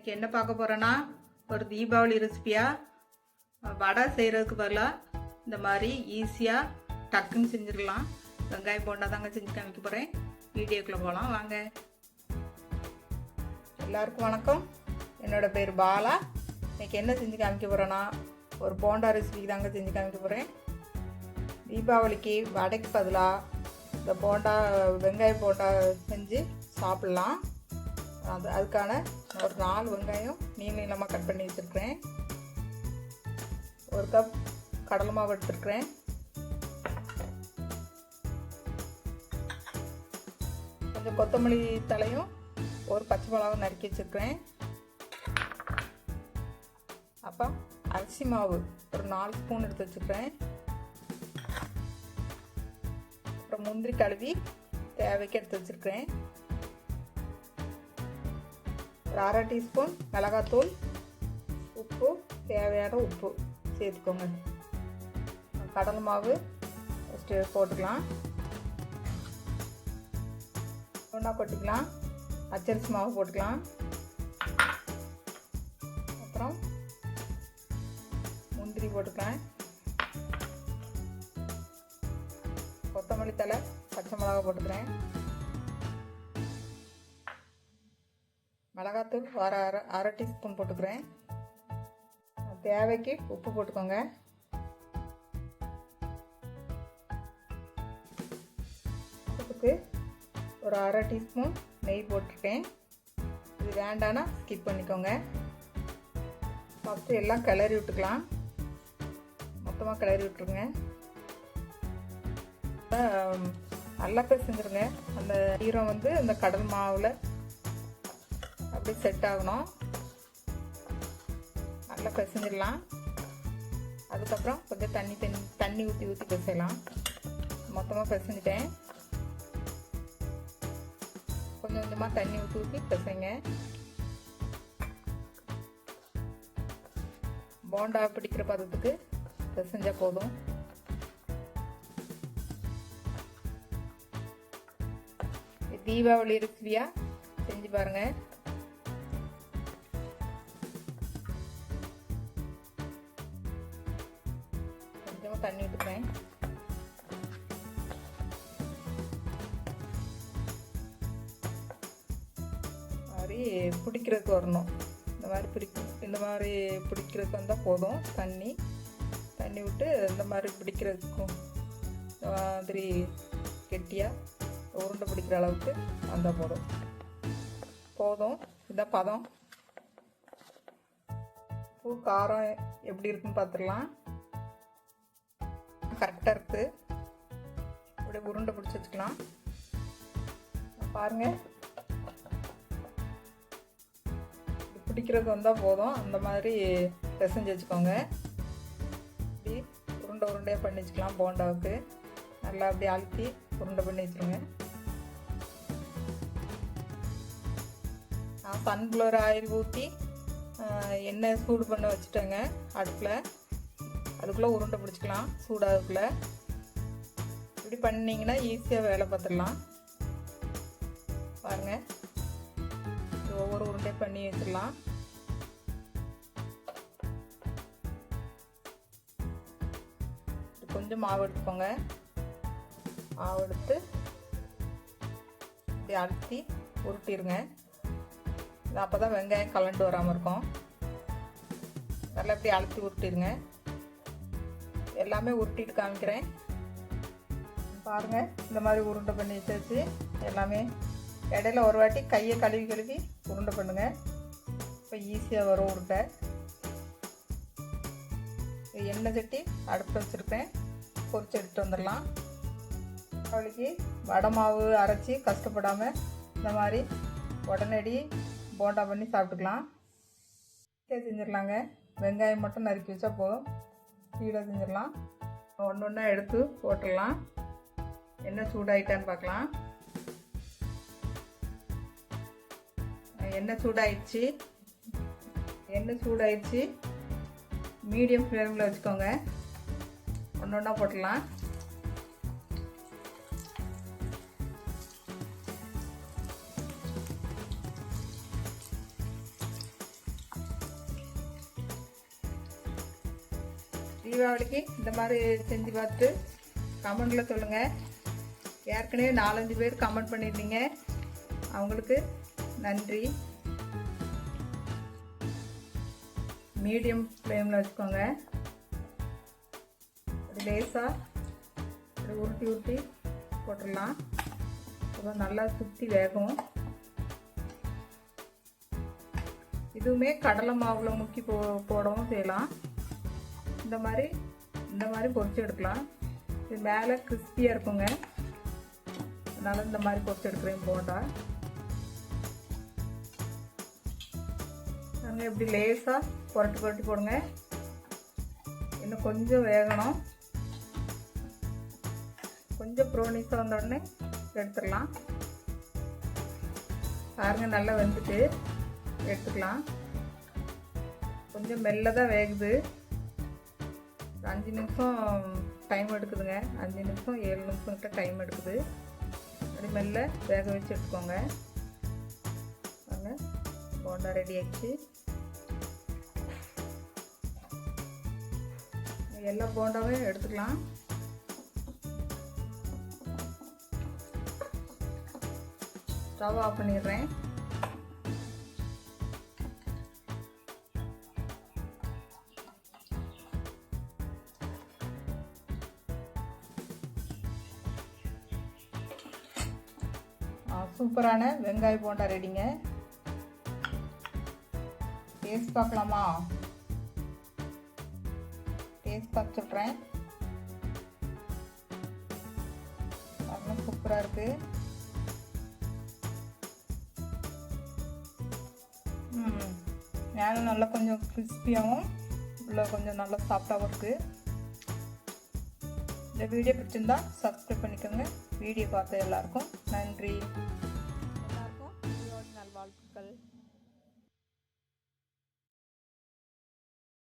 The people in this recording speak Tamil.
இன்றைக்கி என்ன பார்க்க போகிறேன்னா, ஒரு தீபாவளி ரெசிபியாக வடை செய்கிறதுக்கு பதிலாக இந்த மாதிரி ஈஸியாக டக்குன்னு செஞ்சிடலாம். வெங்காயம் போண்டா தாங்க செஞ்சு காமிக்க போகிறேன். வீடியோக்குள்ளே போகலாம் வாங்க. எல்லாருக்கும் வணக்கம். என்னோடய பேர் பாலா. இன்றைக்கி என்ன செஞ்சு காமிக்க போகிறேன்னா, ஒரு போண்டா ரெசிபி தாங்க செஞ்சு காமிக்க போகிறேன். தீபாவளிக்கு வடைக்கு பதிலாக இந்த போண்டா வெங்காய போண்டா செஞ்சு சாப்பிட்லாம். அதுக்கான ஒரு 4 வெங்காயம் நீளமாக கட் பண்ணி வச்சுருக்கிறேன். ஒரு கப் கடலை மாவு எடுத்துருக்கிறேன். கொஞ்சம் கொத்தமல்லி தலையும் ஒரு பச்சை மிளகாவும் நறுக்கி வச்சுருக்கிறேன். அப்போ அரிசி மாவு ஒரு 4 ஸ்பூன் எடுத்து வச்சுருக்கிறேன். அப்புறம் முந்திரி கழுவி தேவைக்கு எடுத்து வச்சுருக்கிறேன். ஒரு 1/2 டீஸ்பூன் மிளகாத்தூள், உப்பு தேவையான உப்பு சேர்த்துக்கோங்க. கடலை மாவு ஃபஸ்ட்டு போட்டுக்கலாம். ஒன்றா கொட்டிக்கலாம். பச்சரிசி மாவு போட்டுக்கலாம். அப்புறம் முந்திரி போட்டுக்கலாம். கொத்தமல்லி தழை, பச்சை மிளகா போட்டுக்கிறேன். மிளகாத்தூள் ஒரு அரை டீஸ்பூன் போட்டுக்கிறேன். தேவைக்கு உப்பு போட்டுக்கோங்க. அதுக்கு ஒரு 1/2 டீஸ்பூன் நெய் போட்டுருக்கேன். இது வேண்டானா ஸ்கிப் பண்ணிக்கோங்க. ஃபஸ்ட்டு எல்லாம் கிளறி விட்டுக்கலாம். மொத்தமாக கிளறி விட்டுருங்க. நல்லா பிசைஞ்சிருங்க. அந்த ஈரம் அந்த கடல் மாவில் அப்படியே செட் ஆகணும். நல்லா பிசைஞ்சிடலாம். அதுக்கப்புறம் கொஞ்சம் தண்ணி ஊற்றி பிசையலாம். மொத்தமாக பிசைஞ்சிட்டேன். கொஞ்சம் கொஞ்சமாக தண்ணி ஊற்றி பிசைங்க. போண்டா பிடிக்கிற பதத்துக்கு பிசைஞ்சால் போதும். தீபாவளி ரெசிபியாக செஞ்சு பாருங்கள். கொஞ்சமாக தண்ணி விட்டுக்கிறேன். மாதிரி பிடிக்கிறதுக்கு வரணும். இந்த மாதிரி பிடிக்கிறதுக்கு வந்தால் போதும். தண்ணி விட்டு இந்த மாதிரி பிடிக்கிறதுக்கும் இந்த மாதிரி கெட்டியாக உருண்டை பிடிக்கிற அளவுக்கு வந்தால் போதும். இதான் பதம். பூ காரம் எப்படி இருக்குன்னு பார்த்துடலாம். கரெக்டாக இருக்குது. அப்படியே உருண்டை பிடிச்சி வச்சுக்கலாம். பாருங்கள், பிடிக்கிறது வந்தால் போதும். அந்த மாதிரி பிசைஞ்சு வச்சுக்கோங்க. இப்படி உருண்டையாக பண்ணி வச்சுக்கலாம். போண்டாவுக்கு நல்லா அப்படியே அழுத்தி உருண்டை பண்ணி வச்சுருங்க. நான் சன்ஃப்ளவர் ஆயில் ஊற்றி எண்ணெய் சூடு பண்ண வச்சுட்டேங்க அடுப்பில். அதுக்குள்ளே உருண்டை பிடிச்சிக்கலாம். சூடாகுக்குள்ளே இப்படி பண்ணிங்கன்னா ஈஸியாக வேலை பார்த்துடலாம். பாருங்கள், ஒவ்வொரு உருண்டையும் பண்ணி வச்சிடலாம். கொஞ்சம் மாவு எடுத்துக்கோங்க. மாவு எடுத்து இப்படி அழுத்தி உருட்டிடுங்க. அப்போ தான் வெங்காயம் கலண்டு வராமல் இருக்கும். நல்லா இப்படி அழுத்தி உருட்டிடுங்க. எல்லாமே உருட்டிட்டு காமிக்கிறேன். பாருங்கள், இந்த மாதிரி உருண்டை பண்ணி வச்சாச்சு. எல்லாமே இடையில ஒரு வாட்டி கையை கழுவி உருண்டை பண்ணுங்கள். இப்போ ஈஸியாக வரும் உருண்டை. எண்ணெய் சட்டி அடுப்பு வச்சுருப்பேன். பொரிச்சு எடுத்துகிட்டு வந்துடலாம். அவளுக்கு வடை மாவு அரைச்சி கஷ்டப்படாமல் இந்த மாதிரி உடனடி போண்டா பண்ணி சாப்பிட்டுக்கலாம். செஞ்சிடலாங்க. வெங்காயம் மட்டும் நறுக்கி வச்சா போதும். கீழே செஞ்சிடலாம். ஒன்றா எடுத்து போட்டுடலாம். எண்ணெய் சூடாயிட்டான்னு பார்க்கலாம். எண்ணெய் சூடாயிடுச்சு. மீடியம் ஃப்ளேமில் வச்சுக்கோங்க. ஒன்றா போட்டுடலாம். தீபாவளிக்கு இந்த மாதிரி செஞ்சு பார்த்துட்டு கமெண்டில் சொல்லுங்கள். ஏற்கனவே 4-5 பேர் கமெண்ட் பண்ணியிருந்தீங்க, அவங்களுக்கு நன்றி. மீடியம் ஃப்ளேமில் வச்சுக்கோங்க. அப்படி லேசாக அப்படி உருட்டி போட்டுடலாம். அப்புறம் நல்லா சுற்றி வேகும். இதுவுமே கடலை மாவில் முக்கி போடவும் செய்யலாம். இந்த மாதிரி பொரிச்சு எடுக்கலாம். இது மேலே கிறிஸ்பியாக இருக்குங்க, அதனால் இந்த மாதிரி பொரிச்சு எடுக்கிறேன் போண்டா. நாங்கள் இப்படி லேசாக புரட்டி போடுங்க. இன்னும் கொஞ்சம் வேகணும். கொஞ்சம் ப்ரௌனிஸாக வந்தோடனே எடுத்துடலாம். பாருங்க, நல்லா வெந்துட்டு எடுத்துக்கலாம். கொஞ்சம் மெல்ல தான் வேகுது. 5 நிமிஷம் டைம் எடுக்குதுங்க. 5 நிமிஷம் 7 நிமிஷம் கிட்ட டைம் எடுக்குது. அப்படி மெல்ல வேக வச்சு எடுத்துக்கோங்க. பாருங்க, போண்டா ரெடி ஆகிடுச்சு. எல்லா போண்டாவும் எடுத்துக்கலாம். ஸ்டவ் ஆஃப் பண்ணிடுறேன். சூப்பரான வெங்காய போண்டா ரெடிங்க. டேஸ்ட் பார்க்கலாமா? டேஸ்ட் பார்த்து சொல்கிறேன். சூப்பராக இருக்கு. மேலே நல்லா கொஞ்சம் கிறிஸ்பியாகவும் உள்ள கொஞ்சம் நல்லா சாஃப்டாகவும் இருக்குது. இந்த வீடியோ பிடிச்சிருந்தா சப்ஸ்கிரைப் பண்ணிக்கோங்க. வீடியோ பார்த்த எல்லாருக்கும் நன்றி. எல்லாருக்கும் நல்வாழ்த்துக்கள்.